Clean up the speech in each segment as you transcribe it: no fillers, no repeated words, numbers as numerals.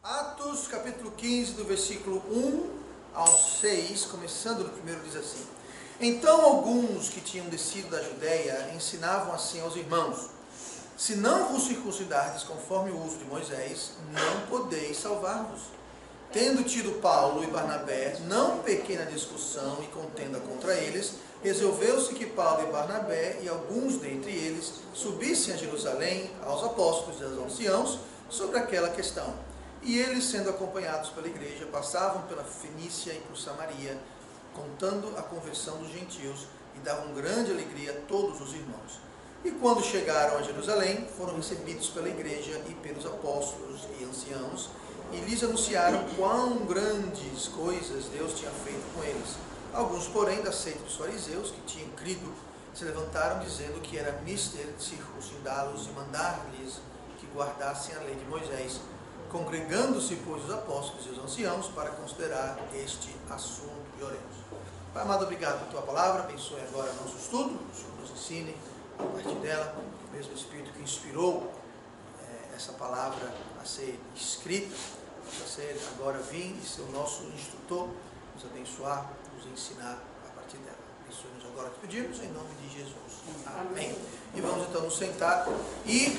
Atos capítulo 15, do versículo 1 ao 6, começando no primeiro, diz assim: Então alguns que tinham descido da Judéia ensinavam assim aos irmãos: Se não vos circuncidardes conforme o uso de Moisés, não podeis salvar-vos. Tendo tido Paulo e Barnabé não pequena discussão e contenda contra eles, resolveu-se que Paulo e Barnabé e alguns dentre eles subissem a Jerusalém aos apóstolos e aos anciãos sobre aquela questão. E eles, sendo acompanhados pela igreja, passavam pela Fenícia e por Samaria, contando a conversão dos gentios, e davam grande alegria a todos os irmãos. E quando chegaram a Jerusalém, foram recebidos pela igreja e pelos apóstolos e anciãos, e lhes anunciaram quão grandes coisas Deus tinha feito com eles. Alguns, porém, da seita dos fariseus, que tinham crido, se levantaram dizendo que era mister circuncidá-los e mandar-lhes que guardassem a lei de Moisés. Congregando-se, pois, os apóstolos e os anciãos para considerar este assunto. E oremos. Pai amado, obrigado por tua palavra, abençoe agora nosso estudo, o Senhor nos ensine a partir dela, o mesmo Espírito que inspirou essa palavra a ser escrita, a ser agora vir e ser o nosso instrutor, nos abençoar, nos ensinar a partir dela. Abençoe-nos agora que pedimos, em nome de Jesus. Amém. E vamos então nos sentar. E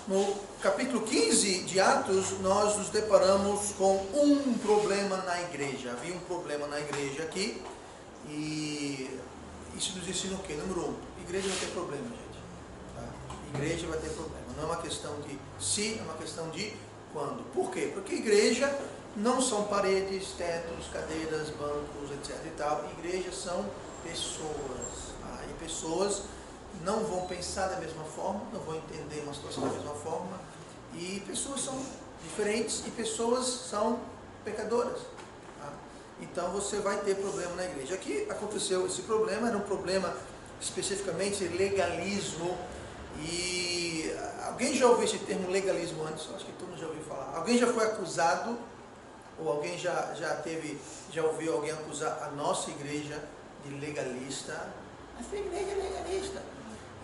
no capítulo 15 de Atos, nós nos deparamos com um problema na igreja. Havia um problema na igreja aqui, e isso nos ensina o quê? Número 1, igreja vai ter problema, gente. Tá? Igreja vai ter problema. Não é uma questão de se, é uma questão de quando. Por quê? Porque igreja não são paredes, tetos, cadeiras, bancos, etc. e tal. Igrejas são pessoas. Tá? E pessoas não vão pensar da mesma forma, não vão entender uma situação da mesma forma. E pessoas são diferentes e pessoas são pecadoras. Tá? Então você vai ter problema na igreja. Aqui aconteceu esse problema, era um problema especificamente legalismo. E alguém já ouviu esse termo legalismo antes? Acho que todo mundo já ouviu falar. Alguém já foi acusado, ou alguém já ouviu alguém acusar a nossa igreja de legalista? A sua igreja é legalista.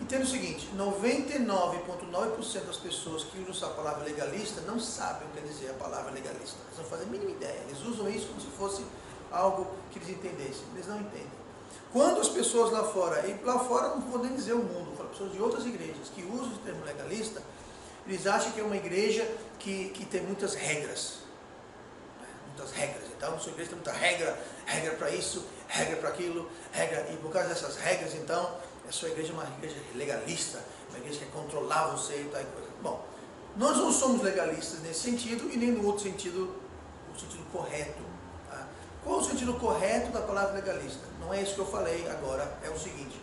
Entenda o seguinte: 99,9% das pessoas que usam essa palavra legalista não sabem o que quer dizer a palavra legalista. Eles não fazem a mínima ideia. Eles usam isso como se fosse algo que eles entendessem. Eles não entendem. Quando as pessoas lá fora, e lá fora não vou nem dizer o mundo, falo pessoas de outras igrejas que usam o termo legalista, eles acham que é uma igreja que tem muitas regras. Muitas regras. Então, a sua igreja tem muita regra para isso, regra para aquilo, regra, e por causa dessas regras, então, a sua igreja é uma igreja legalista, uma igreja que quer controlar você e tal coisa. Bom, nós não somos legalistas nesse sentido e nem no outro sentido, o sentido correto. Tá? Qual o sentido correto da palavra legalista? Não é isso que eu falei agora, é o seguinte: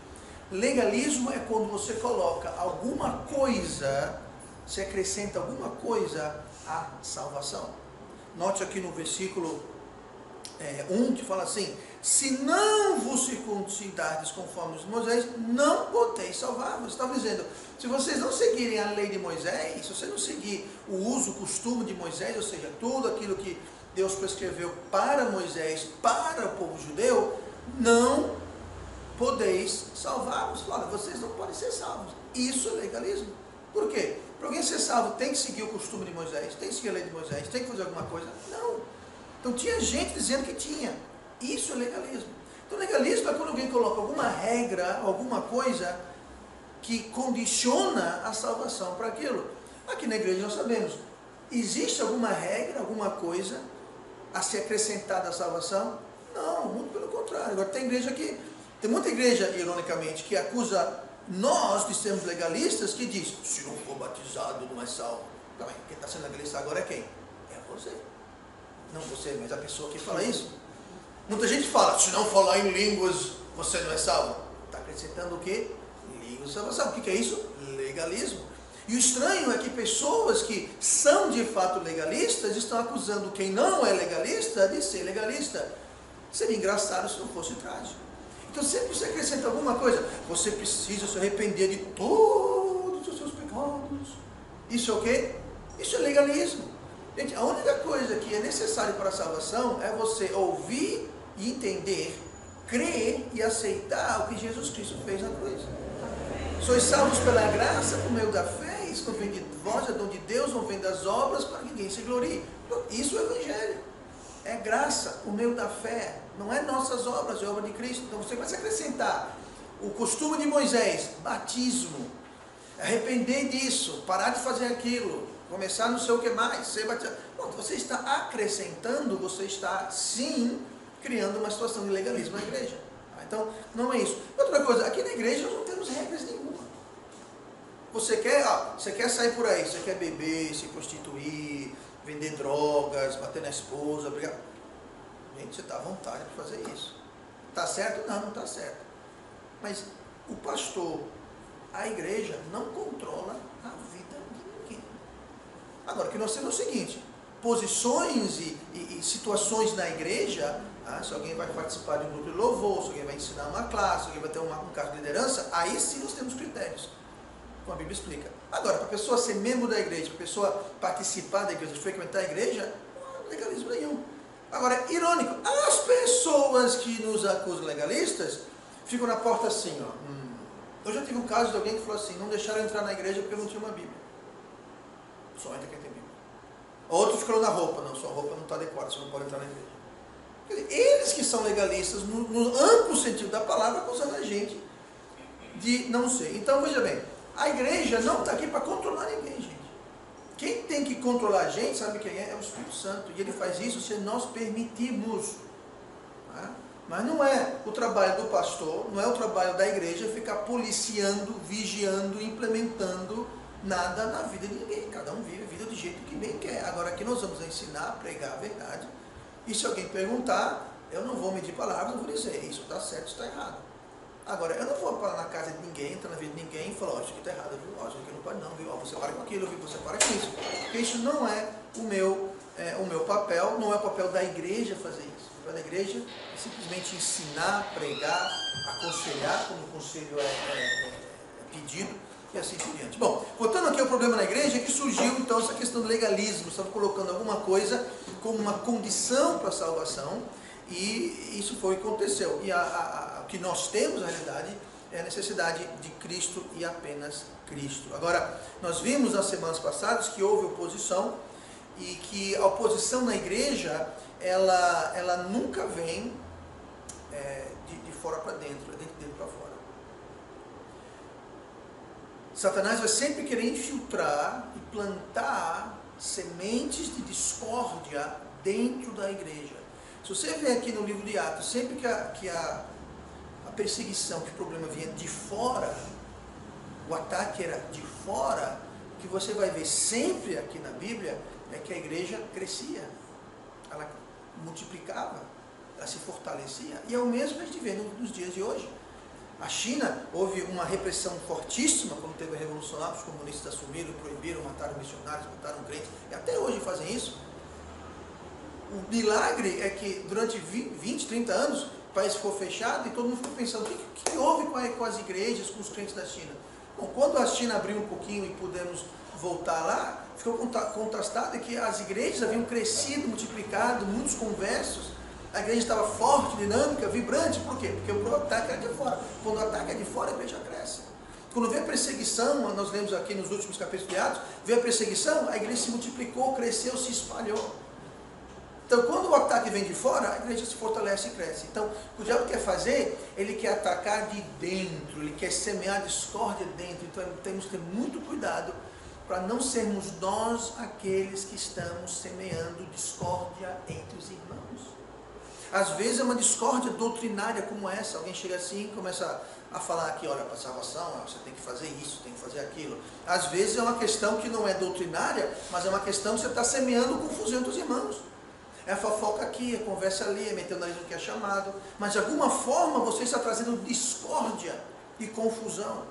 legalismo é quando você coloca alguma coisa, se acrescenta alguma coisa à salvação. Note aqui no versículo 1 que fala assim: se não vos circuncidardes conforme os de Moisés, não podeis salvar-vos. Estava dizendo, se vocês não seguirem a lei de Moisés, se você não seguir o uso, o costume de Moisés, ou seja, tudo aquilo que Deus prescreveu para Moisés, para o povo judeu, não podeis salvar-vos. Fala, vocês não podem ser salvos. Isso é legalismo. Por quê? Para alguém ser salvo tem que seguir o costume de Moisés, tem que seguir a lei de Moisés, tem que fazer alguma coisa? Não. Então tinha gente dizendo que tinha. Isso é legalismo. Então legalismo é quando alguém coloca alguma regra, alguma coisa que condiciona a salvação para aquilo. Aqui na igreja nós sabemos, existe alguma regra, alguma coisa a ser acrescentada à salvação? Não, muito pelo contrário. Agora tem muita igreja, ironicamente, que acusa nós de sermos legalistas, que diz: se não for batizado não é salvo. Tá bem, quem está sendo legalista agora é quem? É você. Não você, mas a pessoa que fala isso. Muita gente fala: se não falar em línguas você não é salvo. Está acrescentando o quê? Línguas de salvação. O que é isso? Legalismo. E o estranho é que pessoas que são de fato legalistas estão acusando quem não é legalista de ser legalista. Seria engraçado se não fosse trágico. Então sempre você acrescenta alguma coisa, você precisa se arrepender de todos os seus pecados. Isso é o quê? Isso é legalismo. Gente, a única coisa que é necessária para a salvação é você ouvir e entender, crer e aceitar o que Jesus Cristo fez na cruz. Sois salvos pela graça, por meio da fé. Isso não vem de vós, é dom de Deus, não vem das obras, para que ninguém se glorie. Isso é o Evangelho. É graça, o meio da fé. Não é nossas obras, é obra de Cristo. Então você vai se acrescentar o costume de Moisés, batismo, arrepender disso, parar de fazer aquilo, começar não sei o que mais, ser batizado. Pronto, você está acrescentando, você está sim criando uma situação de legalismo na igreja. Então, não é isso. Outra coisa, aqui na igreja nós não temos regras nenhuma. Você quer sair por aí, você quer beber, se prostituir, vender drogas, bater na esposa, brigar. Gente, você está à vontade para fazer isso. Está certo? Não, não está certo. Mas o pastor, a igreja, não controla a vida de ninguém. Agora, o que nós temos é o seguinte, posições e situações na igreja, se alguém vai participar de um grupo de louvor, se alguém vai ensinar uma classe, se alguém vai ter um cargo de liderança, aí sim nós temos critérios, como a Bíblia explica. Agora, para a pessoa ser membro da igreja, para a pessoa participar da igreja, frequentar a igreja, não há legalismo nenhum. Agora, é irônico, as pessoas que nos acusam legalistas ficam na porta assim, Eu já tive um caso de alguém que falou assim, não deixaram entrar na igreja porque não tinha uma Bíblia. Só entra quem tem Bíblia. Outro ficou na roupa, não, sua roupa não está adequada, você não pode entrar na igreja. Eles que são legalistas, no amplo sentido da palavra, acusando a gente de não ser. Então, veja bem, a igreja não está aqui para controlar ninguém, gente. Quem tem que controlar a gente, sabe quem é? É o Espírito Santo. E ele faz isso se nós permitirmos. Mas não é o trabalho do pastor, não é o trabalho da igreja ficar policiando, vigiando, implementando nada na vida de ninguém. Cada um vive a vida do jeito que bem quer. Agora aqui nós vamos ensinar a pregar a verdade. E se alguém perguntar, eu não vou medir palavras, eu vou dizer, isso está certo, isso está errado. Agora, eu não vou parar na casa de ninguém, entrar na vida de ninguém e falar, isso aqui está errado, viu? Isso aqui não pode não, viu? Você para com aquilo, viu? Você para com isso. Porque isso não é o meu papel, não é o papel da igreja fazer isso. O papel da igreja é simplesmente ensinar, pregar, aconselhar, como o conselho é pedido, e assim por diante. Bom, voltando aqui ao problema na igreja, é que surgiu então essa questão do legalismo, estava colocando alguma coisa como uma condição para a salvação, e isso foi o que aconteceu. E o que nós temos, na realidade, é a necessidade de Cristo e apenas Cristo. Agora, nós vimos nas semanas passadas que houve oposição, e que a oposição na igreja, ela nunca vem de fora para dentro, é de dentro para fora. Satanás vai sempre querer infiltrar e plantar sementes de discórdia dentro da igreja. Se você vê aqui no livro de Atos, sempre que a perseguição, que o problema vinha de fora, o ataque era de fora, o que você vai ver sempre aqui na Bíblia é que a igreja crescia, ela multiplicava, ela se fortalecia. E é o mesmo que a gente vê nos dias de hoje. A China, houve uma repressão fortíssima quando teve a Revolução lá, os comunistas assumiram, proibiram, mataram missionários, mataram crentes, e até hoje fazem isso. O milagre é que durante 20, 30 anos, o país ficou fechado e todo mundo ficou pensando, o que houve com as igrejas, com os crentes da China? Bom, quando a China abriu um pouquinho e pudemos voltar lá, ficou contrastado que as igrejas haviam crescido, multiplicado, muitos conversos, a igreja estava forte, dinâmica, vibrante. Por quê? Porque o ataque era de fora. Quando o ataque é de fora, a igreja cresce. Quando vê a perseguição, nós lemos aqui nos últimos capítulos de Atos, vê a perseguição, a igreja se multiplicou, cresceu, se espalhou. Então, quando o ataque vem de fora, a igreja se fortalece e cresce. Então, o diabo quer fazer, ele quer atacar de dentro, ele quer semear discórdia dentro. Então, temos que ter muito cuidado para não sermos nós aqueles que estamos semeando discórdia entre os irmãos. Às vezes é uma discórdia doutrinária como essa, alguém chega assim e começa a falar aqui, olha, para salvação, você tem que fazer isso, tem que fazer aquilo. Às vezes é uma questão que não é doutrinária, mas é uma questão que você está semeando confusão entre os irmãos. É a fofoca aqui, a conversa ali, é meter o nariz no que é chamado, mas de alguma forma você está trazendo discórdia e confusão.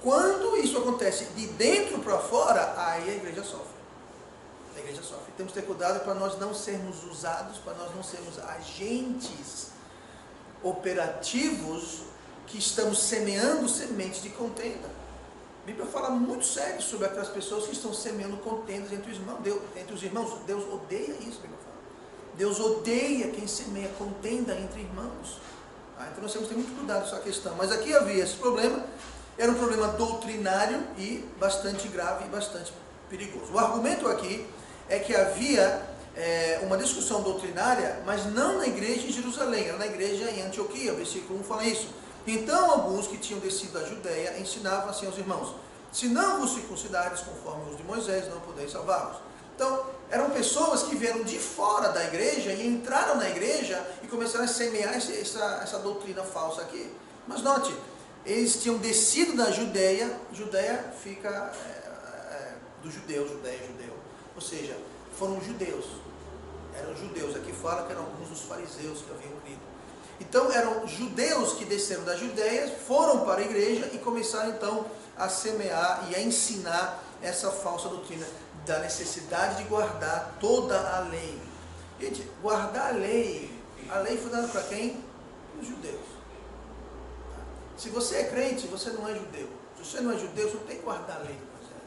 Quando isso acontece de dentro para fora, aí a igreja sofre. A igreja sofre. Temos que ter cuidado para nós não sermos usados, para nós não sermos agentes operativos que estamos semeando sementes de contenda. A Bíblia fala muito sério sobre aquelas pessoas que estão semeando contendas entre os irmãos. Deus odeia isso, a Bíblia fala. Deus odeia quem semeia contenda entre irmãos. Então nós temos que ter muito cuidado com essa questão. Mas aqui havia esse problema, era um problema doutrinário e bastante grave e bastante perigoso. O argumento aqui é que havia uma discussão doutrinária, mas não na igreja em Jerusalém, era na igreja em Antioquia. O versículo 1 fala isso. Então alguns que tinham descido da Judéia ensinavam assim aos irmãos: se não vos circuncidares conforme os de Moisés, não podeis salvar-vos. Então, eram pessoas que vieram de fora da igreja e entraram na igreja e começaram a semear essa doutrina falsa aqui. Mas note, eles tinham descido da Judéia. Judéia fica do judeu, judeu. Ou seja, foram judeus. Eram judeus. Aqui fala que eram alguns dos fariseus que haviam crido. Então, eram judeus que desceram da Judéia, foram para a igreja e começaram então a semear e a ensinar essa falsa doutrina da necessidade de guardar toda a lei. Gente, guardar a lei foi dada para quem? Para os judeus. Se você é crente, você não é judeu. Se você não é judeu, você não tem que guardar a lei do Moisés.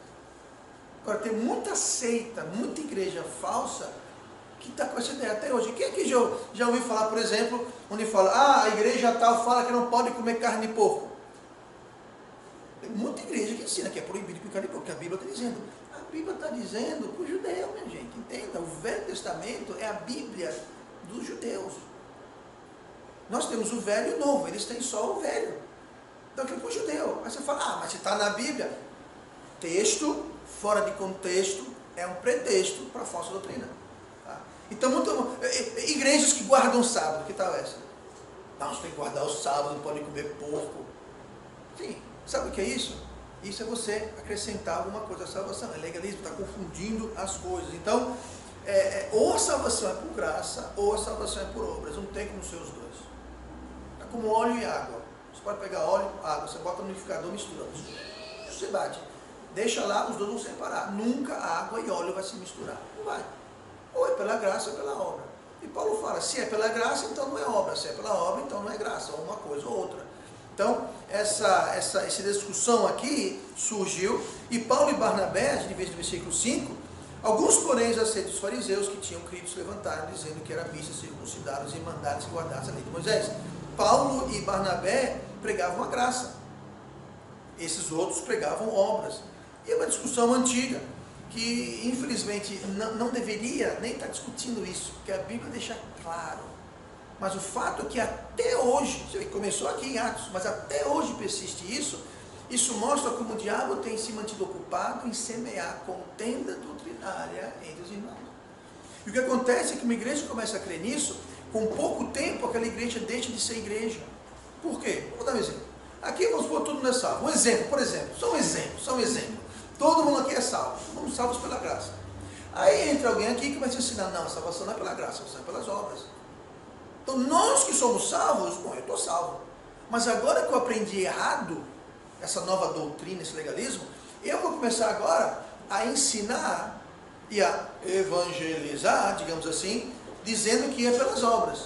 Agora, tem muita seita, muita igreja falsa que está com essa ideia até hoje. Quem aqui já ouviu falar, por exemplo, onde fala: a igreja tal fala que não pode comer carne de porco? Tem muita igreja que ensina que é proibido comer carne de porco, que a Bíblia está dizendo. A Bíblia está dizendo para o judeu, minha gente, entenda, o Velho Testamento é a Bíblia dos judeus. Nós temos o Velho e o Novo, eles têm só o Velho. Então aquilo para o judeu. Aí você fala: mas se está na Bíblia, texto fora de contexto é um pretexto para a falsa doutrina. Tá? Então, igrejas que guardam o sábado, que tal essa? Não, você tem que guardar o sábado, não pode comer porco. Sim, sabe o que é isso? Isso é você acrescentar alguma coisa à salvação. É legalismo, está confundindo as coisas. Então, ou a salvação é por graça, ou a salvação é por obras. Não tem como ser os dois. É como óleo e água. Você pode pegar óleo, água, você bota no liquidificador, mistura. Você bate. Deixa lá, os dois vão separar. Nunca água e óleo vai se misturar. Não vai. Ou é pela graça ou é pela obra. E Paulo fala: se é pela graça, então não é obra. Se é pela obra, então não é graça. Ou uma coisa ou outra. Então, essa discussão aqui surgiu, e Paulo e Barnabé, de vez no versículo 5, alguns, porém, aceitos dos fariseus que tinham crido se levantaram, dizendo que era missa circuncidados e mandaram se guardasse a lei de Moisés. Paulo e Barnabé pregavam a graça, esses outros pregavam obras. E é uma discussão antiga, que infelizmente não deveria nem estar discutindo isso, porque a Bíblia deixa claro. Mas o fato é que até hoje, começou aqui em Atos, mas até hoje persiste isso. Isso mostra como o diabo tem se mantido ocupado em semear contenda doutrinária entre os irmãos. E o que acontece é que uma igreja começa a crer nisso, com pouco tempo aquela igreja deixa de ser igreja. Por quê? Vou dar um exemplo. Aqui vamos pôr todo mundo é salvo. Um exemplo, por exemplo, só um exemplo. Todo mundo aqui é salvo, somos salvos pela graça. Aí entra alguém aqui que começa a ensinar: não, a salvação não é pela graça, a salvação é pelas obras. Então nós que somos salvos, bom, eu estou salvo. Mas agora que eu aprendi errado, essa nova doutrina, esse legalismo, eu vou começar agora a ensinar e a evangelizar, digamos assim, dizendo que é pelas obras.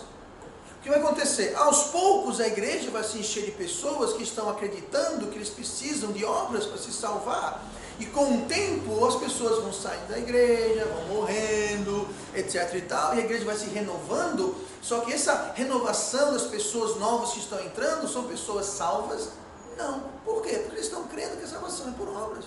O que vai acontecer? Aos poucos a igreja vai se encher de pessoas que estão acreditando que eles precisam de obras para se salvar. E com o tempo as pessoas vão saindo da igreja, vão morrendo, etc e tal, e a igreja vai se renovando. Só que essa renovação das pessoas novas que estão entrando são pessoas salvas? Não. Por quê? Porque eles estão crendo que a salvação é por obras.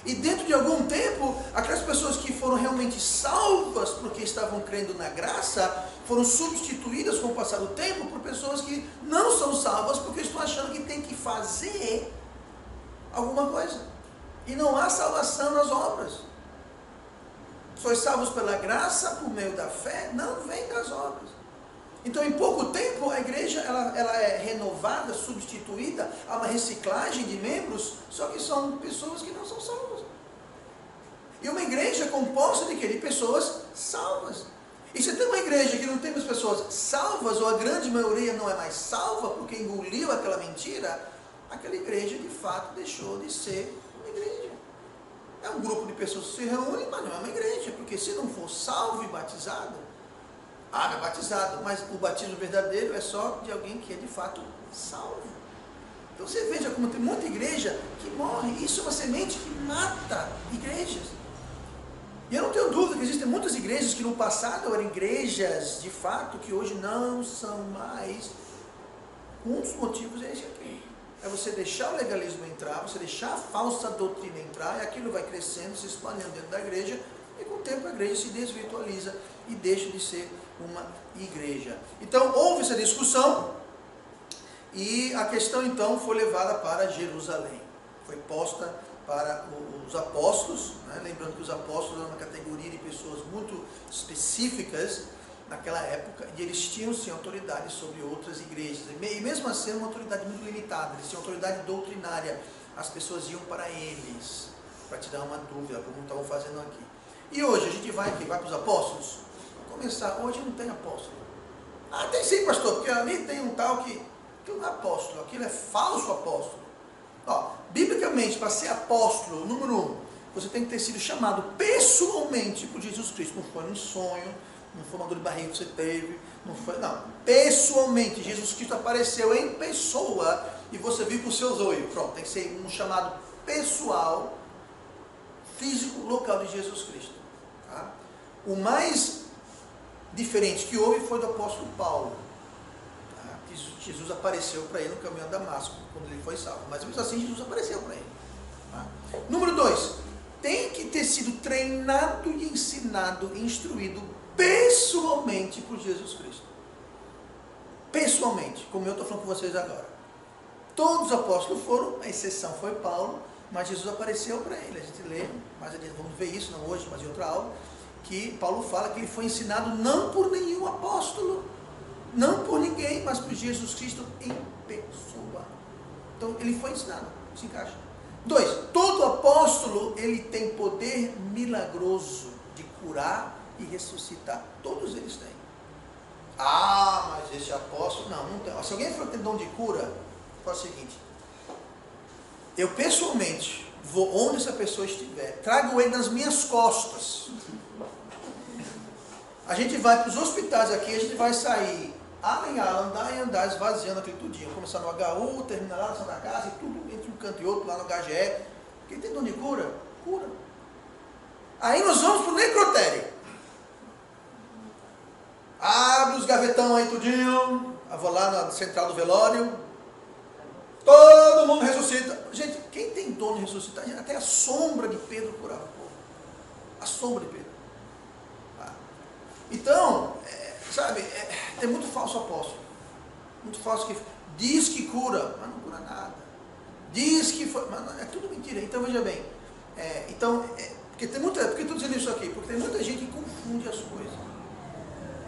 E dentro de algum tempo, aquelas pessoas que foram realmente salvas porque estavam crendo na graça, foram substituídas com o passar do tempo por pessoas que não são salvas porque estão achando que tem que fazer alguma coisa. E não há salvação nas obras. Sois salvos pela graça, por meio da fé, não vem das obras. Então, em pouco tempo, a igreja ela é renovada, substituída, há uma reciclagem de membros, só que são pessoas que não são salvas. E uma igreja composta de quê? De pessoas salvas. E se tem uma igreja que não tem as pessoas salvas, ou a grande maioria não é mais salva, porque engoliu aquela mentira, aquela igreja de fato deixou de ser uma igreja. É um grupo de pessoas que se reúnem, mas não é uma igreja, porque se não for salvo e batizado, é batizado, mas o batismo verdadeiro é só de alguém que é de fato salvo. Então você veja como tem muita igreja que morre. Isso é uma semente que mata igrejas. E eu não tenho dúvida que existem muitas igrejas que no passado eram igrejas de fato, que hoje não são mais. Um dos motivos é esse aqui. É você deixar o legalismo entrar, você deixar a falsa doutrina entrar, e aquilo vai crescendo, se espalhando dentro da igreja, E com o tempo a igreja se desvirtualiza e deixa de ser uma igreja. Então houve essa discussão e a questão então foi levada para Jerusalém. Foi posta para os apóstolos, né? Lembrando que os apóstolos eram uma categoria de pessoas muito específicas naquela época, e eles tinham sim autoridade sobre outras igrejas, e mesmo assim uma autoridade muito limitada, eles tinham autoridade doutrinária, as pessoas iam para eles, para tirar uma dúvida, como estavam fazendo aqui. E hoje a gente vai para os apóstolos? Vamos começar, hoje não tem apóstolo. Ah, tem sim, pastor, porque ali tem um tal que não é apóstolo, aquilo é falso apóstolo. Ó, biblicamente, para ser apóstolo, número 1, você tem que ter sido chamado pessoalmente por Jesus Cristo, não foi num sonho, não foi uma dor de barriga que você teve, não, pessoalmente, Jesus Cristo apareceu em pessoa e você viu com os seus olhos, pronto, tem que ser um chamado pessoal, físico, local de Jesus Cristo, tá? O mais diferente que houve foi do apóstolo Paulo, tá? Jesus apareceu para ele no caminho a Damasco, quando ele foi salvo, mas mesmo assim Jesus apareceu para ele, tá? Número 2, tem que ter sido treinado e ensinado, instruído pessoalmente por Jesus Cristo. Pessoalmente, como eu estou falando com vocês agora. Todos os apóstolos foram, a exceção foi Paulo, mas Jesus apareceu para ele. A gente lê, mas vamos ver isso não hoje, mas em outra aula, que Paulo fala que ele foi ensinado não por nenhum apóstolo, não por ninguém, mas por Jesus Cristo em pessoa. Então ele foi ensinado, se encaixa. 2, todo apóstolo ele tem poder milagroso de curar e ressuscitar. Todos eles têm. Ah, mas esse apóstolo, não tem. Se alguém for ter dom de cura, faz o seguinte: eu pessoalmente vou onde essa pessoa estiver, trago ele nas minhas costas. A gente vai para os hospitais aqui, a gente vai sair andar e andar, esvaziando aquele tudinho. Começar no HU, terminar lá na Santa Casa, e tudo entre um canto e outro, lá no HGE. Quem tem dom de cura? Cura. Aí nós vamos para o necrotério. Abre os gavetão aí tudinho, eu vou lá na central do velório, todo mundo ressuscita. Gente, quem tem dom de ressuscitar, até a sombra de Pedro curava o povo. A sombra de Pedro. Então, sabe, tem muito falso apóstolo. Muito falso que diz que cura, mas não cura nada. Diz que foi, mas não, é tudo mentira. Então veja bem, porque eu estou dizendo isso aqui? Porque tem muita gente que confunde as coisas.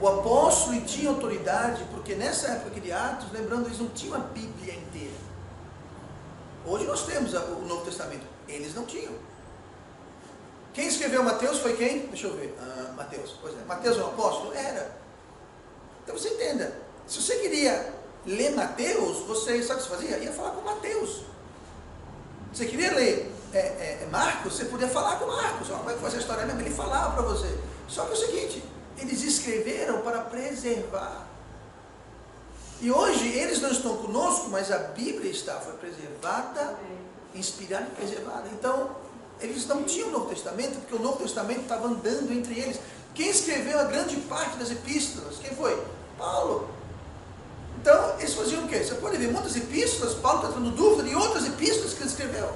O apóstolo tinha autoridade, porque nessa época de Atos, lembrando, eles não tinham a Bíblia inteira. Hoje nós temos o Novo Testamento. Eles não tinham. Quem escreveu Mateus foi quem? Deixa eu ver. Mateus. Pois é. Mateus é um apóstolo? Era. Então você entenda. Se você queria ler Mateus, você sabe o que você fazia? Ia falar com Mateus. Você queria ler Marcos, você podia falar com Marcos. Como é que foi essa história mesmo? Ele falava para você. Só que é o seguinte, eles escreveram para preservar. E hoje eles não estão conosco, mas a Bíblia foi preservada, inspirada e preservada. Então, eles não tinham o Novo Testamento, porque o Novo Testamento estava andando entre eles. Quem escreveu a grande parte das epístolas? Quem foi? Paulo. Então, eles faziam o quê? Você pode ver muitas epístolas, Paulo está dando dúvida de outras epístolas que ele escreveu.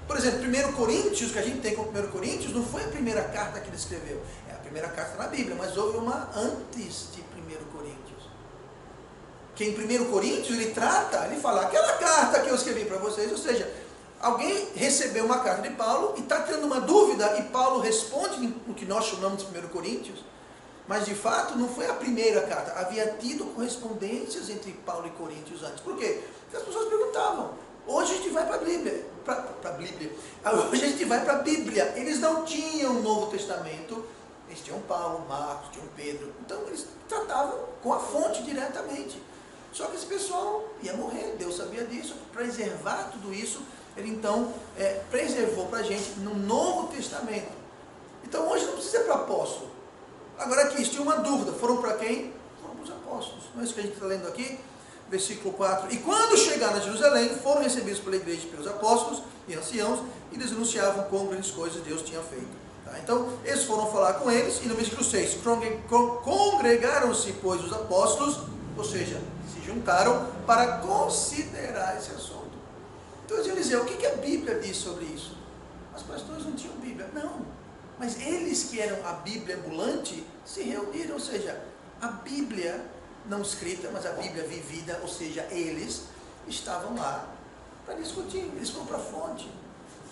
Por exemplo, 1 Coríntios, que a gente tem como 1 Coríntios, não foi a primeira carta que ele escreveu. É a primeira carta na Bíblia, mas houve uma antes de 1 Coríntios. Que em 1 Coríntios ele fala, aquela carta que eu escrevi para vocês, ou seja, alguém recebeu uma carta de Paulo e está tendo uma dúvida, e Paulo responde no que nós chamamos de 1 Coríntios, mas de fato não foi a primeira carta, havia tido correspondências entre Paulo e Coríntios antes. Por quê? Porque as pessoas perguntavam. Hoje a gente vai para a Bíblia, hoje a gente vai para a Bíblia. Eles não tinham o Novo Testamento, eles tinham Paulo, Marcos, tinham Pedro, então eles tratavam com a fonte diretamente. Só que esse pessoal ia morrer, Deus sabia disso, para preservar tudo isso, ele então preservou para a gente no Novo Testamento. Então hoje não precisa ir para apóstolo. Agora aqui, se tinha uma dúvida, foram para quem? Foram para os apóstolos. Não é isso que a gente está lendo aqui? Versículo 4. E quando chegaram a Jerusalém, foram recebidos pela igreja e pelos apóstolos e anciãos, e eles anunciavam quão grandes coisas Deus tinha feito. Tá? Então, eles foram falar com eles, e no versículo 6, congregaram-se, pois, os apóstolos, ou seja, se juntaram para considerar esse assunto. Então eles iam dizer, o que a Bíblia diz sobre isso? Os pastores não tinham Bíblia. Não. Mas eles que eram a Bíblia ambulante se reuniram, ou seja, a Bíblia não escrita, mas a Bíblia vivida, ou seja, eles estavam lá para discutir, eles foram para a fonte.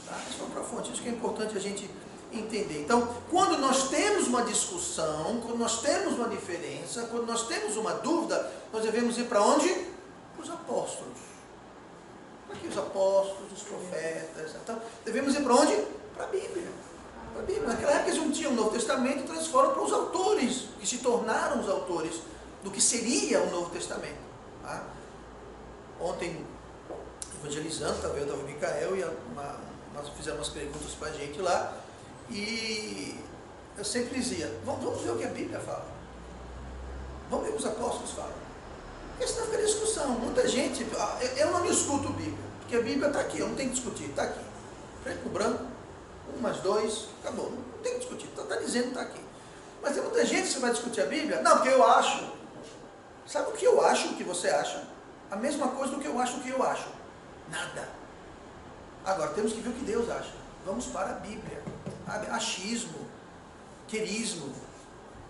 Tá? Eles foram para a fonte, isso que é importante a gente entender. Então, quando nós temos uma discussão, quando nós temos uma diferença, quando nós temos uma dúvida, nós devemos ir para onde? Para os apóstolos. Para que os apóstolos, os profetas, então, devemos ir para onde? Para a Bíblia. Para a Bíblia. Naquela época eles não tinham o Novo Testamento, então eles foram para os autores, que se tornaram os autores do que seria o Novo Testamento. Tá? Ontem, evangelizando, estava eu, estava o Micael, e nós fizemos umas perguntas para a gente lá, e eu sempre dizia, vamos ver o que a Bíblia fala. Vamos ver o que os apóstolos falam. Porque senão fica discussão. Muita gente, eu não discuto a Bíblia, porque a Bíblia está aqui, eu não tenho que discutir, está aqui. Preto com branco, 1 mais 2, acabou. Não tem que discutir, está dizendo, está aqui. Mas tem muita gente que você vai discutir a Bíblia, não, porque eu acho. Sabe o que eu acho, o que você acha? A mesma coisa do que eu acho, o que eu acho. Nada. Agora, temos que ver o que Deus acha. Vamos para a Bíblia. Achismo, querismo,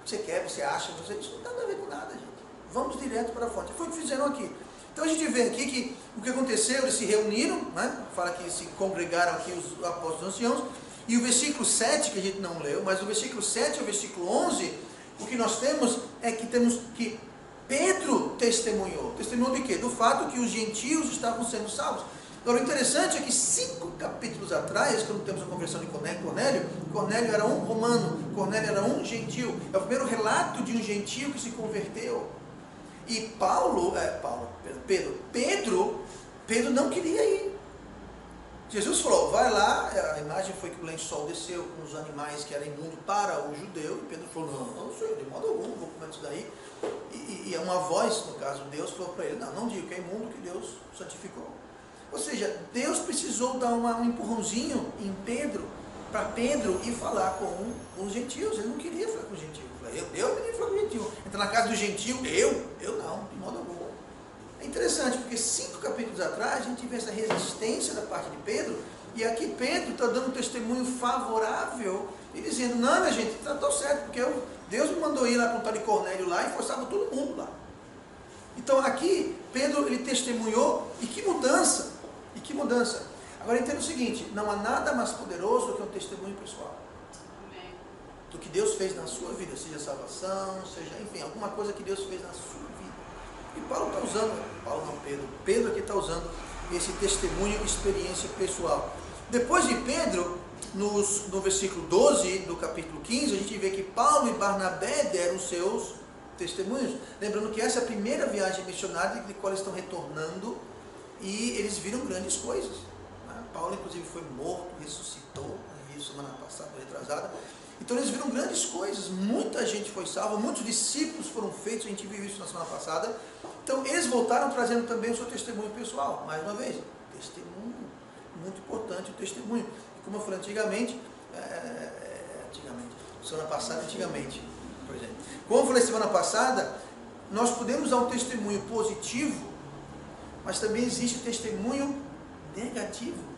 você quer, você acha, isso não tem nada a ver com nada, gente. Vamos direto para a fonte. Foi o que fizeram aqui. Então a gente vê aqui que o que aconteceu, eles se reuniram, né? Fala que se congregaram aqui os apóstolos anciãos, e o versículo 7, que a gente não leu, mas o versículo 7 ao versículo 11, o que nós temos é que temos que Pedro testemunhou. Testemunhou de quê? Do fato que os gentios estavam sendo salvos. Agora, o interessante é que 5 capítulos atrás, quando temos a conversão de Cornélio era um romano, Cornélio era um gentil. É o primeiro relato de um gentil que se converteu. E Pedro não queria ir. Jesus falou, vai lá, a imagem foi que o lençol desceu com os animais que eram imundos para o judeu, e Pedro falou, não senhor, de modo algum, vou comer isso daí. E uma voz, no caso Deus, falou para ele, não diga que é imundo, que Deus santificou. Ou seja, Deus precisou dar um empurrãozinho em Pedro, para Pedro ir falar com os gentios. Ele não queria falar com os gentios. Eu queria falar com o gentio. Entrar na casa do gentio, eu não, de modo algum. É interessante, porque 5 capítulos atrás, a gente vê essa resistência da parte de Pedro, e aqui Pedro está dando um testemunho favorável, e dizendo, não, minha gente, está certo, porque Deus me mandou ir lá para o tal de Cornélio lá, e forçava todo mundo lá. Então aqui, Pedro, ele testemunhou, e que mudança, Agora entenda o seguinte, não há nada mais poderoso do que um testemunho pessoal. Amém. Do que Deus fez na sua vida, seja salvação, seja, enfim, alguma coisa que Deus fez na sua vida. E Paulo está usando, Paulo não, Pedro aqui está usando esse testemunho, experiência pessoal. Depois de Pedro, no versículo 12 do capítulo 15, a gente vê que Paulo e Barnabé deram seus testemunhos. Lembrando que essa é a primeira viagem missionária de qual eles estão retornando, e eles viram grandes coisas. Paulo, inclusive, foi morto, ressuscitou, semana passada, retrasada. Então, eles viram grandes coisas, muita gente foi salva, muitos discípulos foram feitos, a gente viu isso na semana passada. Então, eles voltaram trazendo também o seu testemunho pessoal, mais uma vez, testemunho, muito importante o testemunho. E como eu falei antigamente, semana passada, por exemplo. Como eu falei semana passada, nós podemos dar um testemunho positivo, mas também existe testemunho negativo.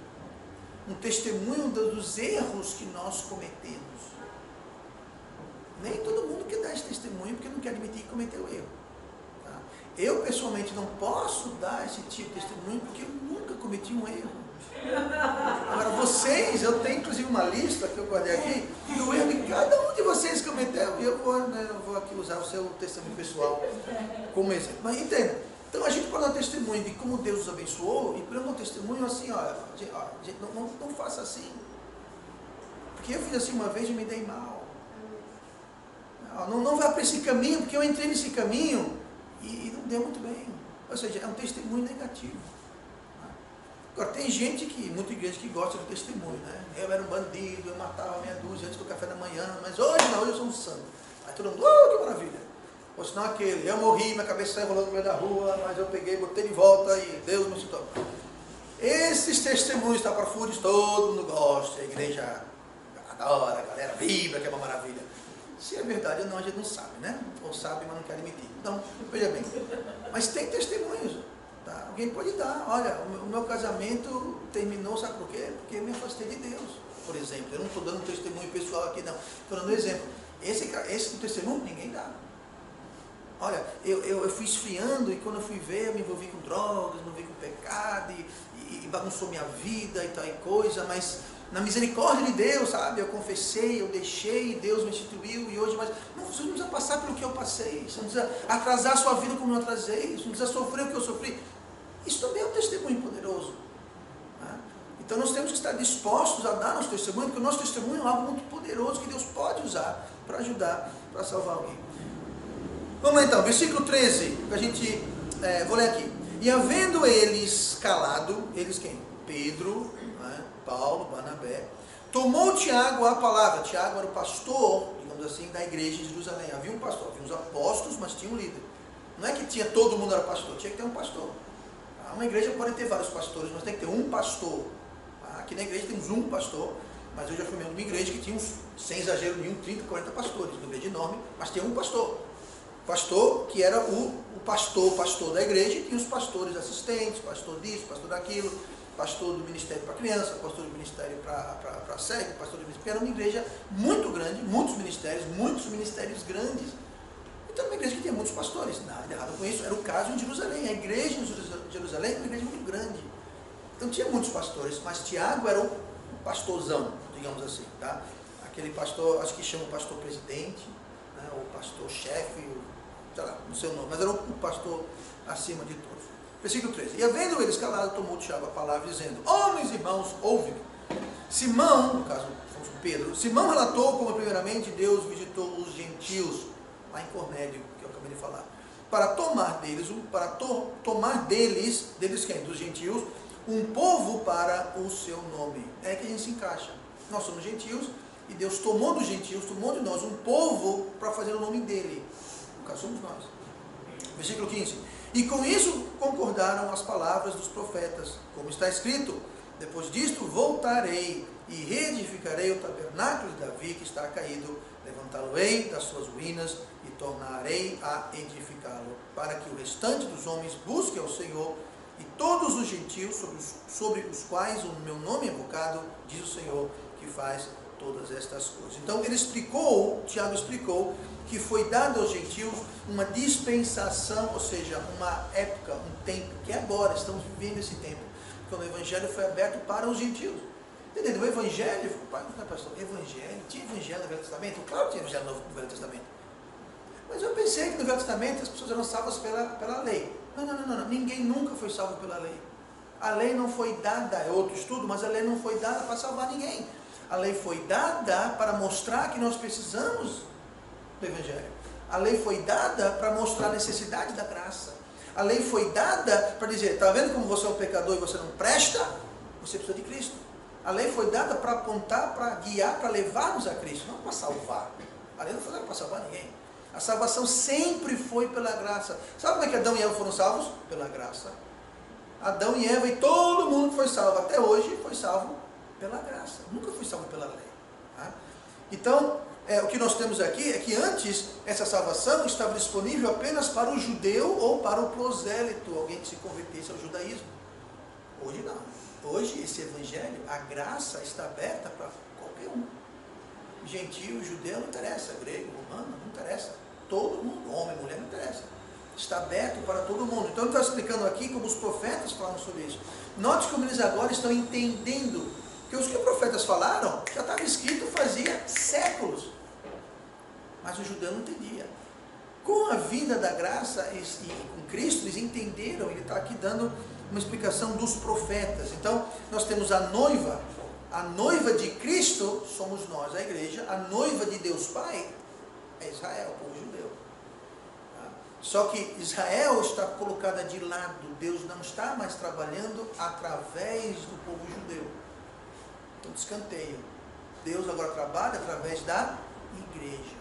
Um testemunho dos erros que nós cometemos. Nem todo mundo quer dar esse testemunho porque não quer admitir que cometeu erro. Tá? Eu, pessoalmente, não posso dar esse tipo de testemunho porque eu nunca cometi um erro. Agora, vocês, eu tenho inclusive uma lista que eu guardei aqui, do erro que cada um de vocês cometeu, e eu vou aqui usar o seu testemunho pessoal como exemplo. Mas entenda. Então a gente pode dar testemunho de como Deus os abençoou, e para um testemunho assim, gente, não faça assim. Porque eu fiz assim uma vez e me dei mal. Não vá para esse caminho, porque eu entrei nesse caminho e não deu muito bem. Ou seja, é um testemunho negativo. Agora, tem gente muita igreja que gosta de testemunho, né? Eu era um bandido, eu matava meia dúzia antes do café da manhã, mas hoje não, hoje eu sou um santo. Aí todo mundo, que maravilha. Ou senão aquele, eu morri, minha cabeça saiu rolando no meio da rua, mas eu peguei, botei de volta e Deus me citou. Esses testemunhos estapafúrdios, todo mundo gosta, a igreja adora, a galera vibra, que é uma maravilha. Se é verdade ou não, a gente não sabe, né? Ou sabe, mas não quer admitir. Então, veja bem, mas tem testemunhos, tá? Alguém pode dar, olha, o meu casamento terminou, sabe por quê? Porque eu me afastei de Deus. por exemplo. Eu não estou dando um testemunho pessoal aqui, não. Estou dando um exemplo. Esse testemunho ninguém dá. Olha, eu fui esfriando e quando eu fui ver, eu me envolvi com drogas, me envolvi com pecado e bagunçou minha vida e tal e coisa, mas na misericórdia de Deus, sabe, eu confessei, eu deixei, Deus me instituiu e hoje, mas não, você não precisa passar pelo que eu passei, você não precisa atrasar a sua vida como eu atrasei, você não precisa sofrer o que eu sofri. Isso também é um testemunho poderoso. Né? Então nós temos que estar dispostos a dar nosso testemunho, porque o nosso testemunho é algo muito poderoso que Deus pode usar para ajudar, para salvar alguém. Vamos lá então, versículo 13, que a gente, vou ler aqui. E havendo eles calado, eles quem? Pedro, né, Paulo, Barnabé, tomou Tiago a palavra. Tiago era o pastor, digamos assim, da igreja de Jerusalém. Havia um pastor, havia uns apóstolos, mas tinha um líder. Não é que tinha todo mundo era pastor, tinha que ter um pastor. Uma igreja pode ter vários pastores, mas tem que ter um pastor. Aqui na igreja temos um pastor, mas eu já fui membro de uma igreja que tinha uns, sem exagero nenhum, 30, 40 pastores. Uma igreja enorme, mas tinha um pastor. Pastor que era o pastor da igreja, e tinha os pastores assistentes, pastor disso, pastor daquilo, pastor do ministério para criança, pastor do ministério para cego, pastor do ministério, porque era uma igreja muito grande, muitos ministérios grandes. Então era uma igreja que tinha muitos pastores, nada de errado com isso, era o caso em Jerusalém, a igreja em Jerusalém era uma igreja muito grande, então tinha muitos pastores, mas Tiago era o pastorzão, digamos assim, tá? Aquele pastor, acho que chama o pastor presidente, né? O pastor chefe, sei lá, não sei o nome, mas era o pastor acima de todos. Versículo 13. E havendo eles calado, tomou Tiago a palavra, dizendo: homens, irmãos, ouve-me. Simão, no caso, Pedro, Simão relatou como primeiramente Deus visitou os gentios, lá em Cornélio, que eu acabei de falar, para tomar deles quem? Dos gentios, um povo para o seu nome. É que a gente se encaixa. Nós somos gentios, e Deus tomou dos gentios, tomou de nós um povo para fazer o nome dele. Somos nós. Versículo 15. E com isso concordaram as palavras dos profetas, como está escrito: depois disto voltarei e reedificarei o tabernáculo de Davi que está caído, levantá-lo-ei das suas ruínas e tornarei a edificá-lo, para que o restante dos homens busque ao Senhor, e todos os gentios sobre os quais o meu nome é invocado, diz o Senhor, que faz todas estas coisas. Então Tiago explicou que foi dado aos gentios uma dispensação, ou seja, uma época, um tempo, que é agora, estamos vivendo esse tempo, quando o evangelho foi aberto para os gentios. Entendeu? O evangelho, pastor, tinha evangelho no Velho Testamento? Claro que tinha evangelho no Velho Testamento. Mas eu pensei que no Velho Testamento as pessoas eram salvas pela lei. Não, ninguém nunca foi salvo pela lei. A lei não foi dada, é outro estudo, mas a lei não foi dada para salvar ninguém. A lei foi dada para mostrar que nós precisamos do evangelho. A lei foi dada para mostrar a necessidade da graça. A lei foi dada para dizer: está vendo como você é um pecador e você não presta? Você precisa de Cristo. A lei foi dada para apontar, para guiar, para levar-nos a Cristo, não para salvar. A lei não foi dada para salvar ninguém. A salvação sempre foi pela graça. Sabe como é que Adão e Eva foram salvos? Pela graça. Adão e Eva e todo mundo que foi salvo até hoje foi salvo pela graça. Nunca foi salvo pela lei. Tá? Então, o que nós temos aqui é que antes essa salvação estava disponível apenas para o judeu ou para o prosélito, alguém que se convertesse ao judaísmo. Hoje não. Hoje esse evangelho, a graça está aberta para qualquer um. Gentio, judeu, não interessa. Grego, romano, não interessa. Todo mundo, homem, mulher, não interessa. Está aberto para todo mundo. Então ele está explicando aqui como os profetas falam sobre isso. Note como eles agora estão entendendo que os que os profetas falaram já estava escrito fazia séculos. Mas o judeu não entendia. Com a vinda da graça e com Cristo, eles entenderam. Ele está aqui dando uma explicação dos profetas. Então, nós temos a noiva de Cristo somos nós, a igreja. A noiva de Deus Pai é Israel, o povo judeu. Só que Israel está colocada de lado. Deus não está mais trabalhando através do povo judeu. Então, descanteio. Deus agora trabalha através da igreja.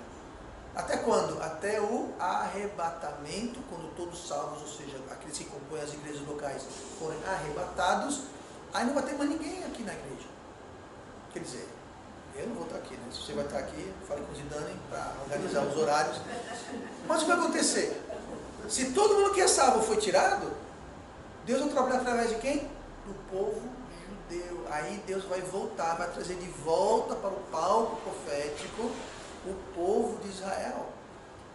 Até quando? Até o arrebatamento, quando todos salvos, ou seja, aqueles que compõem as igrejas locais, forem arrebatados, aí não vai ter mais ninguém aqui na igreja. Quer dizer, eu não vou estar aqui, né? Se você vai estar aqui, fale com o Zidane para organizar os horários. Mas o que vai acontecer? Se todo mundo que é salvo foi tirado, Deus vai trabalhar através de quem? Do povo judeu. Aí Deus vai voltar, vai trazer de volta para o palco profético o povo de Israel.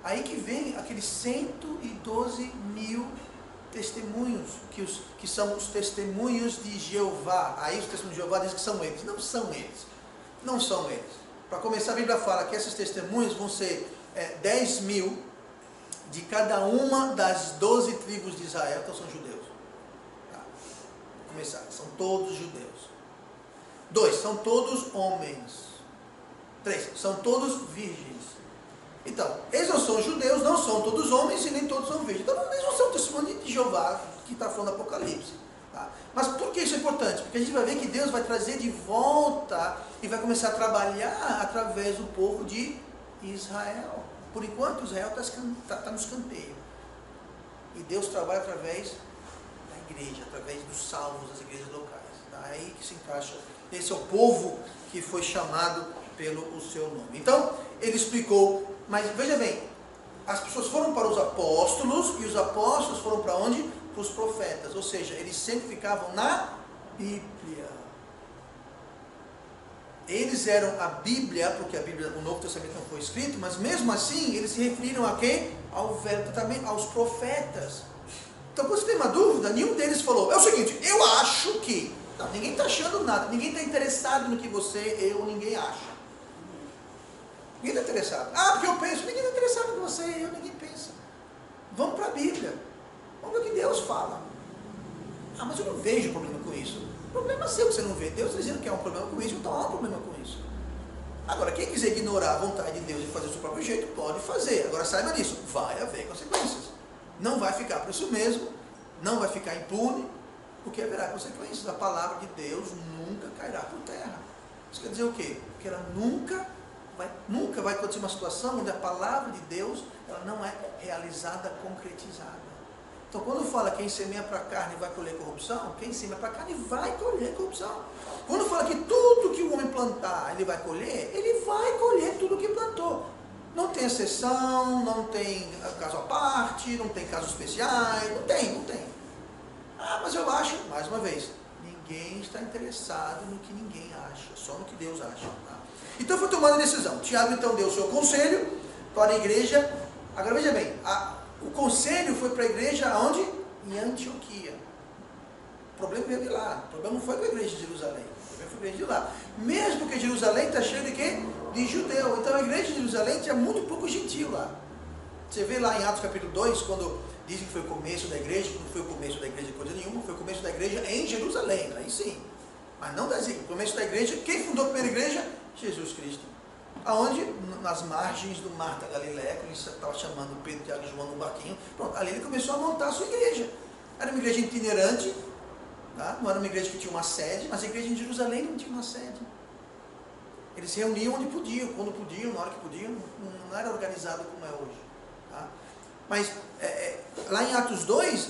Aí que vem aqueles 112 mil testemunhos, que são os testemunhos de Jeová. Aí os testemunhos de Jeová dizem que são eles. Não são eles. Não são eles. Para começar, a Bíblia fala que esses testemunhos vão ser 10 mil de cada uma das 12 tribos de Israel, então são judeus. Tá? Vou começar, são todos judeus. 2, são todos homens. 3, são todos virgens. Então, eles não são judeus, não são todos homens e nem todos são virgens. Então, eles não são o testemunho de Jeová que está falando do Apocalipse. Tá? Mas por que isso é importante? Porque a gente vai ver que Deus vai trazer de volta e vai começar a trabalhar através do povo de Israel. Por enquanto, Israel está no escanteio. E Deus trabalha através da igreja, através dos salvos das igrejas locais. Tá? É aí que se encaixa. Esse é o povo que foi chamado pelo seu nome. Então, ele explicou, mas veja bem, as pessoas foram para os apóstolos, e os apóstolos foram para onde? Para os profetas, ou seja, eles sempre ficavam na Bíblia. Eles eram a Bíblia, porque a Bíblia, o Novo Testamento não foi escrito, mas mesmo assim, eles se referiram a quem? Ao Velho Testamento, aos profetas. Então, quando você tem uma dúvida, nenhum deles falou, é o seguinte, eu acho que... Não, ninguém está achando nada, ninguém está interessado no que você, eu, ninguém acha. Ninguém está interessado. Ah, porque eu penso. Ninguém está interessado em você, eu, ninguém pensa. Vamos para a Bíblia. Vamos ver o que Deus fala. Ah, mas eu não vejo problema com isso. Problema seu que você não vê. Deus está dizendo que há um problema com isso, então há um problema com isso. Agora, quem quiser ignorar a vontade de Deus e fazer do seu próprio jeito, pode fazer. Agora, saiba disso. Vai haver consequências. Não vai ficar por isso mesmo. Não vai ficar impune. Porque haverá consequências. A palavra de Deus nunca cairá por terra. Isso quer dizer o quê? Que ela nunca vai acontecer uma situação onde a palavra de Deus ela não é realizada, concretizada. Então, quando fala quem semeia para a carne vai colher corrupção, quem semeia para a carne vai colher corrupção. Quando fala que tudo que o homem plantar, ele vai colher tudo que plantou. Não tem exceção, não tem caso à parte, não tem casos especiais, não tem. Ah, mas eu acho, mais uma vez, ninguém está interessado no que ninguém acha, só no que Deus acha. Tá? Então foi tomada a decisão. Tiago então deu o seu conselho para a igreja. Agora veja bem, o conselho foi para a igreja aonde? Em Antioquia. O problema veio de lá. O problema não foi com a igreja de Jerusalém. O problema foi com a igreja de lá. Mesmo porque Jerusalém está cheio de quê? De judeu. Então a igreja de Jerusalém tinha muito pouco gentil lá. Você vê lá em Atos capítulo 2, quando dizem que foi o começo da igreja, que não foi o começo da igreja de coisa nenhuma, foi o começo da igreja em Jerusalém. Aí sim. Mas não o começo da igreja. Quem fundou a primeira igreja? Jesus Cristo. Aonde? Nas margens do mar da Galileia, quando ele estava chamando Pedro, Tiago e João no barquinho. Pronto, ali ele começou a montar a sua igreja. Era uma igreja itinerante, tá? Não era uma igreja que tinha uma sede, mas a igreja em Jerusalém não tinha uma sede. Eles se reuniam onde podiam, quando podiam, na hora que podiam, não era organizado como é hoje. Tá? Mas lá em Atos 2,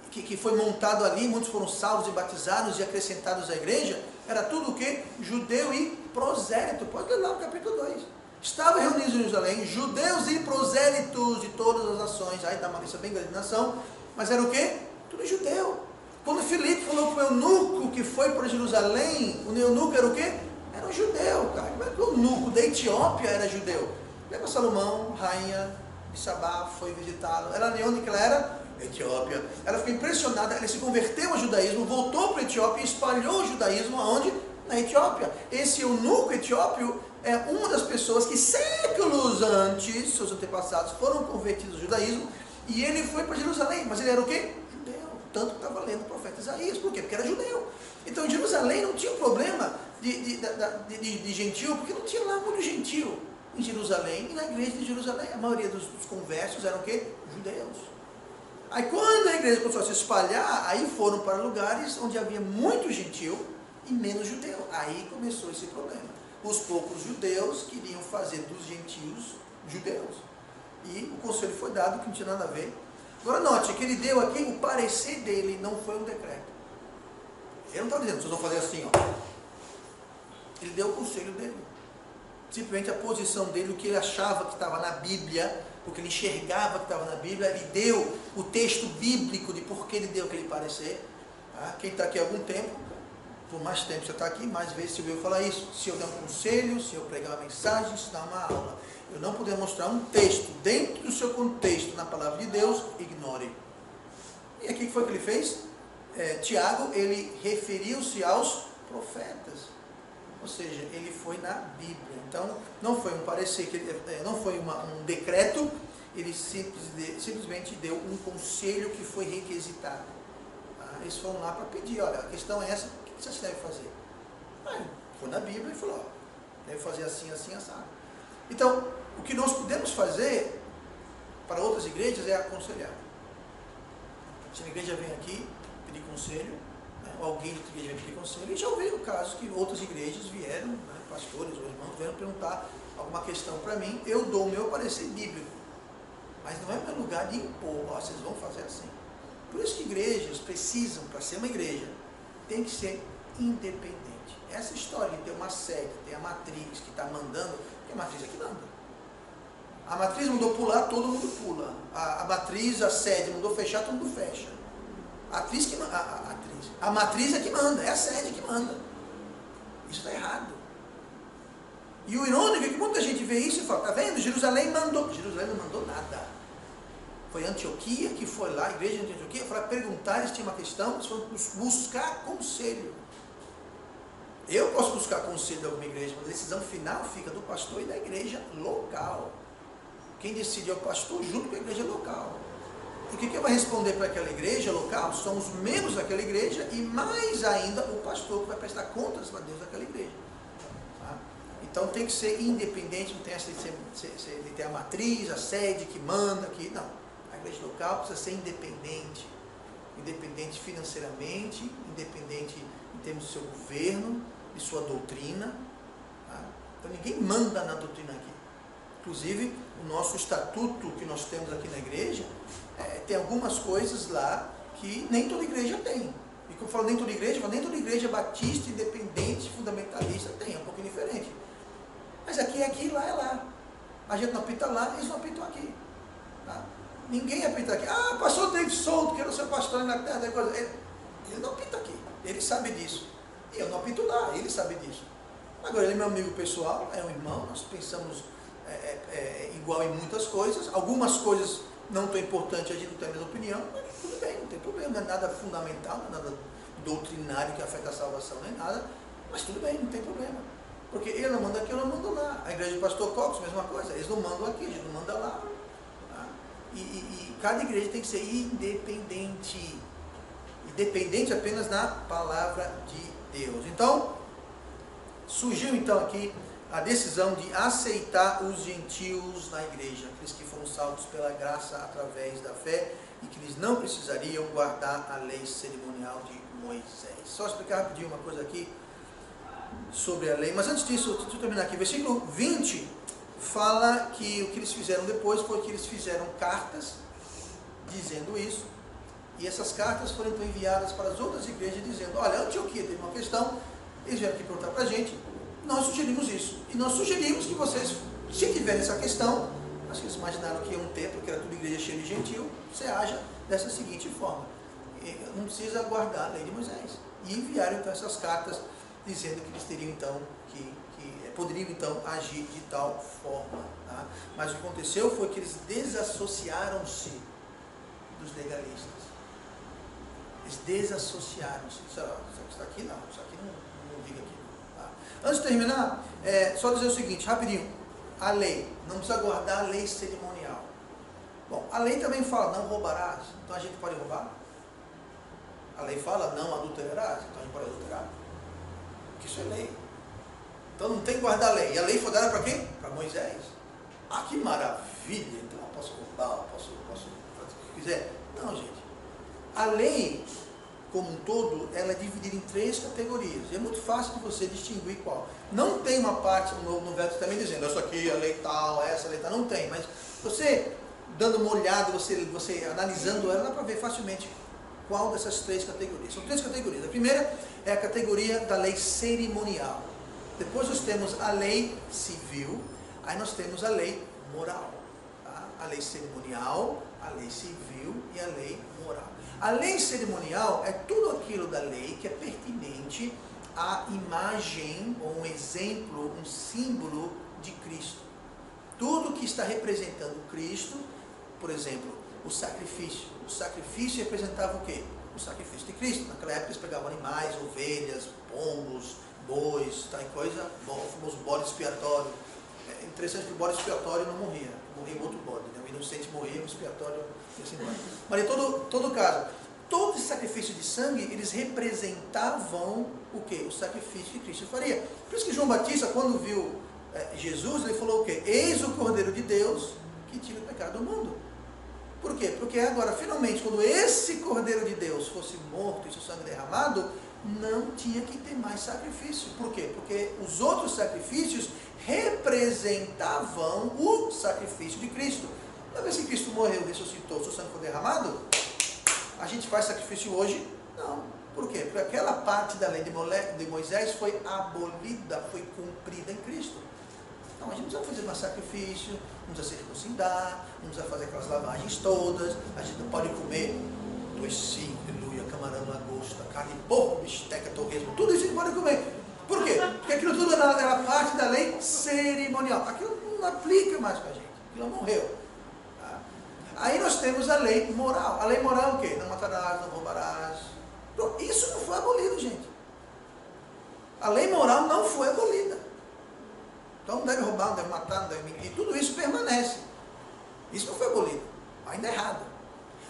que foi montado ali, muitos foram salvos e batizados e acrescentados à igreja, era tudo o que? Judeu e prosélito. Pode ler lá no capítulo 2. Estavam reunidos em Jerusalém, judeus e prosélitos de todas as nações. Aí dá uma lista bem grande de nação. Mas era o que? Tudo judeu. Quando Filipe falou para o eunuco que foi para Jerusalém, o eunuco era o que? Era um judeu, cara. Como é que o eunuco da Etiópia era judeu? Lembra Salomão, rainha de Sabá, foi visitá-lo. Ela nem onde que ela era? Etiópia. Ela ficou impressionada, ela se converteu ao judaísmo, voltou para a Etiópia e espalhou o judaísmo aonde? Na Etiópia. Esse eunuco etíopio é uma das pessoas que séculos antes, seus antepassados, foram convertidos ao judaísmo, e ele foi para Jerusalém, mas ele era o quê? Judeu. Tanto que estava lendo o profeta Isaías. Por quê? Porque era judeu. Então em Jerusalém não tinha um problema de gentil, porque não tinha lá muito gentil em Jerusalém, e na igreja de Jerusalém a maioria dos conversos eram o quê? Judeus. Aí quando a igreja começou a se espalhar, aí foram para lugares onde havia muito gentil e menos judeu. Aí começou esse problema. Os poucos judeus queriam fazer dos gentios judeus. E o conselho foi dado que não tinha nada a ver. Agora note que ele deu aqui o parecer dele, não foi um decreto. Ele não está dizendo, vocês vão fazer assim, ó. Ele deu o conselho dele. Simplesmente a posição dele, o que ele achava que estava na Bíblia, o que ele enxergava que estava na Bíblia, ele deu o texto bíblico de por que ele deu aquele parecer. Tá? Quem está aqui há algum tempo por mais tempo você está aqui, mais vezes você ouviu falar isso. Se eu der um conselho, se eu pregar uma mensagem, ensinar uma aula, eu não puder mostrar um texto dentro do seu contexto na palavra de Deus, ignore. E aqui o que foi que ele fez? Tiago, ele referiu-se aos profetas. Ou seja, ele foi na Bíblia. Então, não foi um parecer, não foi um decreto, ele simplesmente deu um conselho que foi requisitado. Eles foram lá para pedir, olha, a questão é essa, o que você deve fazer? Aí, foi na Bíblia e falou, deve fazer assim, assim, assim. Então, o que nós podemos fazer para outras igrejas é aconselhar. Se a igreja vem aqui pedir conselho, alguém de outra igreja vem pedir conselho, e já ouvi o caso que outras igrejas vieram, pastores ou irmãos, vieram perguntar alguma questão para mim, eu dou o meu parecer bíblico, mas não é meu lugar de impor, vocês vão fazer assim. Por isso que igrejas precisam, para ser uma igreja, tem que ser independente. Essa história de ter uma sede, ter a matriz que está mandando, porque a matriz é que manda. A matriz mandou pular, todo mundo pula. A matriz, a sede mandou fechar, todo mundo fecha. A matriz é que manda, é a sede que manda. Isso está errado. E o irônico é que muita gente vê isso e fala, tá vendo? Jerusalém mandou. Jerusalém não mandou nada. Foi Antioquia que foi lá, a igreja de Antioquia, foi lá perguntar, eles tinham uma questão, eles foram buscar conselho. Eu posso buscar conselho de alguma igreja, mas a decisão final fica do pastor e da igreja local. Quem decide é o pastor junto com a igreja local. Porque quem vai responder para aquela igreja local são os membros daquela igreja e mais ainda o pastor que vai prestar contas para Deus daquela igreja. Tá? Então tem que ser independente, não tem essa de ter a matriz, a sede que manda, que não. A igreja local precisa ser independente. Independente financeiramente, independente em termos do seu governo, de sua doutrina. Tá? Então ninguém manda na doutrina aqui. Inclusive, o nosso estatuto que nós temos aqui na igreja, tem algumas coisas lá que nem toda igreja tem. E quando eu falo nem toda igreja batista, independente, fundamentalista tem, é um pouquinho diferente. Mas aqui é aqui, lá é lá. A gente não apita lá, eles não apitam aqui. Tá? Ninguém apita aqui. Ah, pastor David Souto, quero ser pastor na terra da coisa. Ele não apita aqui, ele sabe disso. E eu não apito lá, ele sabe disso. Agora, ele é meu amigo pessoal, é um irmão, nós pensamos igual em muitas coisas. Algumas coisas não tão importantes, a gente não tem a mesma opinião, mas tudo bem, não tem problema, não é nada fundamental, não é nada doutrinário que afeta a salvação, nem nada, mas tudo bem, não tem problema. Porque ele não manda aqui, eu não mando lá. A igreja do pastor Cox, mesma coisa, eles não mandam aqui, a gente não manda lá. Tá? E cada igreja tem que ser independente. Independente apenas na palavra de Deus. Então, surgiu então aqui a decisão de aceitar os gentios na igreja, aqueles que foram salvos pela graça através da fé e que eles não precisariam guardar a lei cerimonial de Moisés. Só explicar rapidinho uma coisa aqui sobre a lei, mas antes disso, deixa eu terminar aqui. Versículo 20 fala que o que eles fizeram depois foi que eles fizeram cartas dizendo isso, e essas cartas foram então enviadas para as outras igrejas dizendo, olha, Antioquia teve uma questão, eles vieram aqui perguntar para a gente, nós sugerimos isso, e nós sugerimos que vocês, se tiverem essa questão, acho que eles imaginaram que ia um templo, que era tudo igreja cheia de gentil, você haja dessa seguinte forma, não precisa guardar a lei de Moisés, e enviaram então essas cartas, dizendo que eles teriam então, poderiam então agir de tal forma, tá? Mas o que aconteceu foi que eles desassociaram-se dos legalistas, eles desassociaram-se, isso está aqui não, isso aqui não diga aqui. Antes de terminar, só dizer o seguinte, rapidinho, a lei, não precisa guardar a lei cerimonial. Bom, a lei também fala, não roubarás, então a gente pode roubar? A lei fala, não adulterarás, então a gente pode adulterar? Porque isso é lei. Então não tem que guardar a lei. E a lei foi dada para quem? Para Moisés. Ah, que maravilha, então eu posso roubar, eu posso fazer o que quiser. Não, gente. A lei, como um todo, ela é dividida em 3 categorias. E é muito fácil de você distinguir qual. Não tem uma parte no Velho Testamento dizendo, essa aqui é a lei tal, essa lei tal. Não tem, mas você, dando uma olhada, você analisando ela, dá para ver facilmente qual dessas 3 categorias. São 3 categorias. A primeira é a categoria da lei cerimonial. Depois nós temos a lei civil, aí nós temos a lei moral. Tá? A lei cerimonial, a lei civil e a lei moral. A lei cerimonial é tudo aquilo da lei que é pertinente a imagem, ou um exemplo, um símbolo de Cristo. Tudo que está representando Cristo, por exemplo, o sacrifício. O sacrifício representava o quê? O sacrifício de Cristo. Naquela época eles pegavam animais, ovelhas, pombos, bois, tal coisa, o famoso bode expiatório. É interessante que o bode expiatório não morria, morria outro bode, né? O inocente morria, o expiatório e assim vai. Mas em todo caso, todo esse sacrifício de sangue, eles representavam o quê? O sacrifício que Cristo faria. Por isso que João Batista, quando viu Jesus, ele falou o quê? Eis o Cordeiro de Deus que tira o pecado do mundo. Por quê? Porque agora, finalmente, quando esse Cordeiro de Deus fosse morto e seu sangue derramado, não tinha que ter mais sacrifício. Por quê? Porque os outros sacrifícios representavam o sacrifício de Cristo. Uma vez que Cristo morreu, ressuscitou, seu sangue foi derramado, a gente faz sacrifício hoje? Não. Por quê? Porque aquela parte da lei de Moisés foi abolida, foi cumprida em Cristo. Então a gente não precisa fazer mais sacrifício, não precisa circuncidar, não precisa fazer aquelas lavagens todas, a gente não pode comer toicinho, aleluia, camarão, lagosta, carne de porco, bisteca, torresmo, tudo isso a gente pode comer. Por quê? Porque aquilo tudo era parte da lei cerimonial. Aquilo não aplica mais para a gente, aquilo morreu. Tá? Aí nós temos a lei moral. A lei moral é o quê? Não matarás, não roubarás. Isso não foi abolido, gente. A lei moral não foi abolida. Então não deve roubar, não deve matar, não deve mentir. Tudo isso permanece. Isso não foi abolido. Ainda é errado.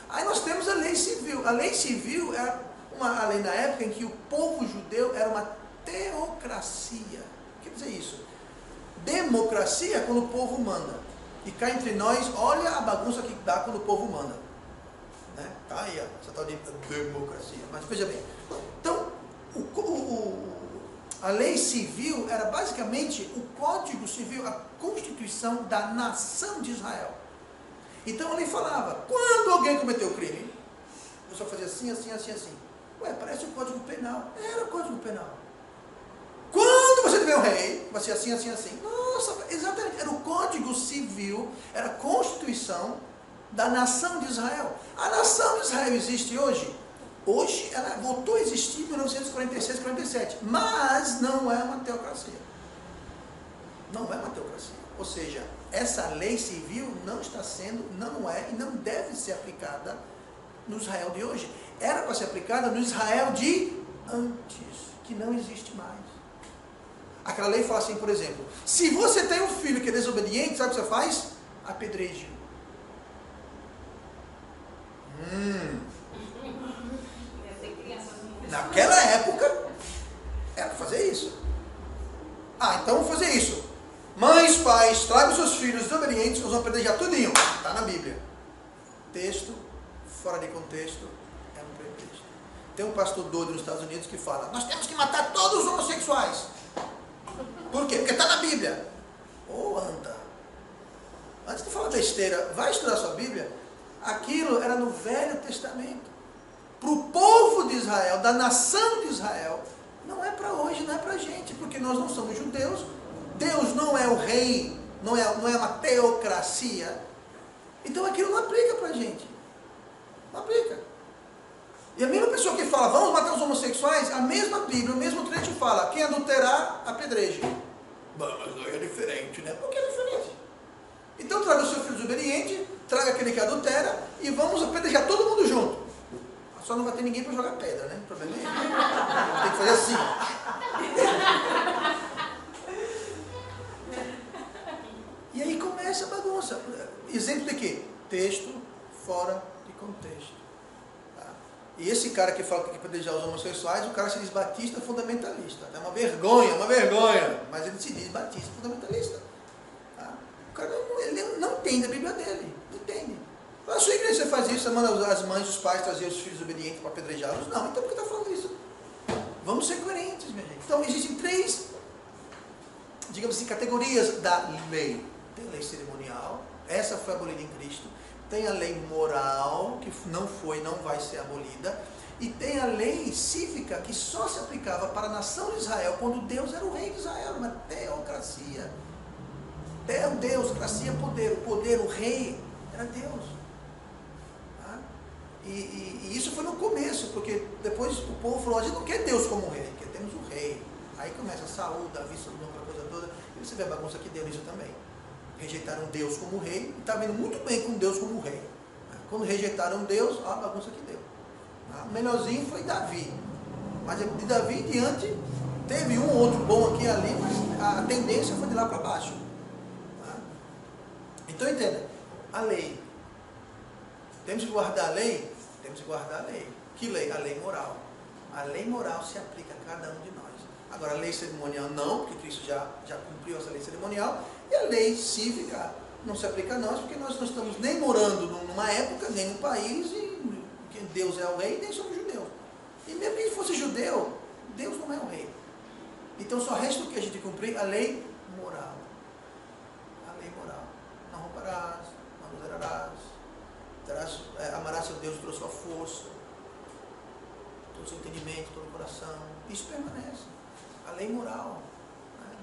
Aí nós temos a lei civil. A lei civil era uma lei na época em que o povo judeu era uma teocracia. O que quer dizer isso? Democracia é quando o povo manda. E cá entre nós, olha a bagunça que dá quando o povo manda. Né? Tá aí, essa tal de democracia. Mas veja bem. Então, a lei civil era basicamente o Código Civil, a Constituição da nação de Israel. Então a lei falava, quando alguém cometeu crime, a pessoa fazia assim, assim, assim, assim. Ué, parece o Código Penal. Era o Código Penal. Quando você tiver um rei, vai ser assim, assim, assim. Nossa, exatamente, era o Código Civil, era a Constituição da nação de Israel. A nação de Israel existe hoje? Hoje ela voltou a existir em 1946, 47, mas não é uma teocracia. Não é uma teocracia. Ou seja, essa lei civil não está sendo, não é e não deve ser aplicada no Israel de hoje. Era para ser aplicada no Israel de antes, que não existe mais. Aquela lei fala assim, por exemplo, se você tem um filho que é desobediente, sabe o que você faz? Apedreje-o. Naquela época, era para fazer isso. Então vamos fazer isso. Mães, pais, tragam seus filhos desobedientes, nós vamos apedrejar tudinho. Está na Bíblia. Texto, fora de contexto, é um pretexto. Tem um pastor doido nos Estados Unidos que fala, nós temos que matar todos os homossexuais. Por quê? Porque está na Bíblia. Anda. Antes de falar besteira, vai estudar sua Bíblia. Aquilo era no Velho Testamento. Para o povo de Israel, da nação de Israel, não é para hoje, não é para a gente, porque nós não somos judeus, Deus não é o rei, não é uma teocracia, então aquilo não aplica para a gente, não aplica. E a mesma pessoa que fala, vamos matar os homossexuais, a mesma Bíblia, o mesmo trecho fala, quem adulterar, apedreje. Mas aí é diferente, né? Por que é diferente? Então traga o seu filho desobediente, traga aquele que adultera, e vamos apedrejar todo mundo junto. Só não vai ter ninguém para jogar pedra, né? O problema é ele. Tem que fazer assim. E aí começa a bagunça. Exemplo de quê? Texto fora de contexto. Tá? E esse cara que fala que tem que apedrejar os homossexuais, o cara se diz batista fundamentalista. É uma vergonha. Mas ele se diz batista fundamentalista. Tá? O cara não entende a Bíblia dele. Não entende. Na sua igreja você faz isso, você manda as mães, os pais trazer os filhos obedientes para apedrejá-los? Não, então por que está falando isso? Vamos ser coerentes, minha gente. Então existem três, digamos assim, categorias da lei. Tem a lei cerimonial, essa foi abolida em Cristo. Tem a lei moral, que não foi, não vai ser abolida. E tem a lei cívica, que só se aplicava para a nação de Israel, quando Deus era o rei de Israel, uma teocracia. Deus, gracia, poder. O poder, o rei, era Deus. E isso foi no começo, porque depois o povo falou, a gente não quer Deus como rei, temos um rei. Aí começa Saul, Davi, Salomão, aquela coisa toda, e você vê a bagunça que deu nisso também. Rejeitaram Deus como rei, e está vendo muito bem com Deus como rei. Quando rejeitaram Deus, olha a bagunça que deu. O melhorzinho foi Davi. Mas de Davi em diante, teve um ou outro bom aqui e ali, mas a tendência foi de lá para baixo. Então entenda, a lei. Temos que guardar a lei? Temos que guardar a lei. Que lei? A lei moral. A lei moral se aplica a cada um de nós. Agora, a lei cerimonial não, porque Cristo já cumpriu essa lei cerimonial. E a lei cívica não se aplica a nós, porque nós não estamos nem morando numa época, nem num país, e Deus é o rei, nem somos judeus. E mesmo que fosse judeu, Deus não é o rei. Então só resta o que a gente cumprir? A lei moral. A lei moral. Não roubarás, não adulterarás, amarás seu Deus por sua força, todo o seu entendimento, todo o coração. Isso permanece. A lei moral.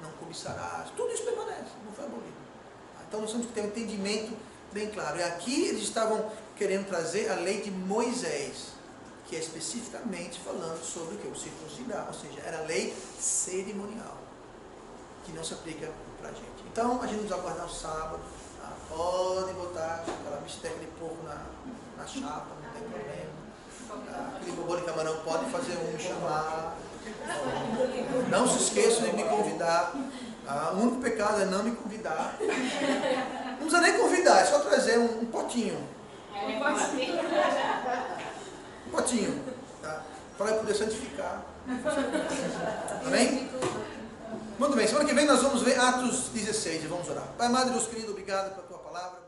Não cobiçarás. Tudo isso permanece, não foi abolido. Então nós temos que ter um entendimento bem claro. E aqui eles estavam querendo trazer a lei de Moisés, que é especificamente falando sobre o que? O circuncidar, ou seja, era a lei cerimonial, que não se aplica para a gente. Então a gente nos aguardar o sábado, pode botar aquela bisteca de porco na chapa, não tem problema. Aquele bobô de camarão pode fazer me chamar. Não se esqueçam de me convidar. O único pecado é não me convidar. Não precisa nem convidar, é só trazer um potinho. Um potinho, tá? Para eu poder santificar. Amém? Muito bem, semana que vem nós vamos ver Atos 16 e vamos orar. Pai amado e Deus querido, obrigado pela tua palavra.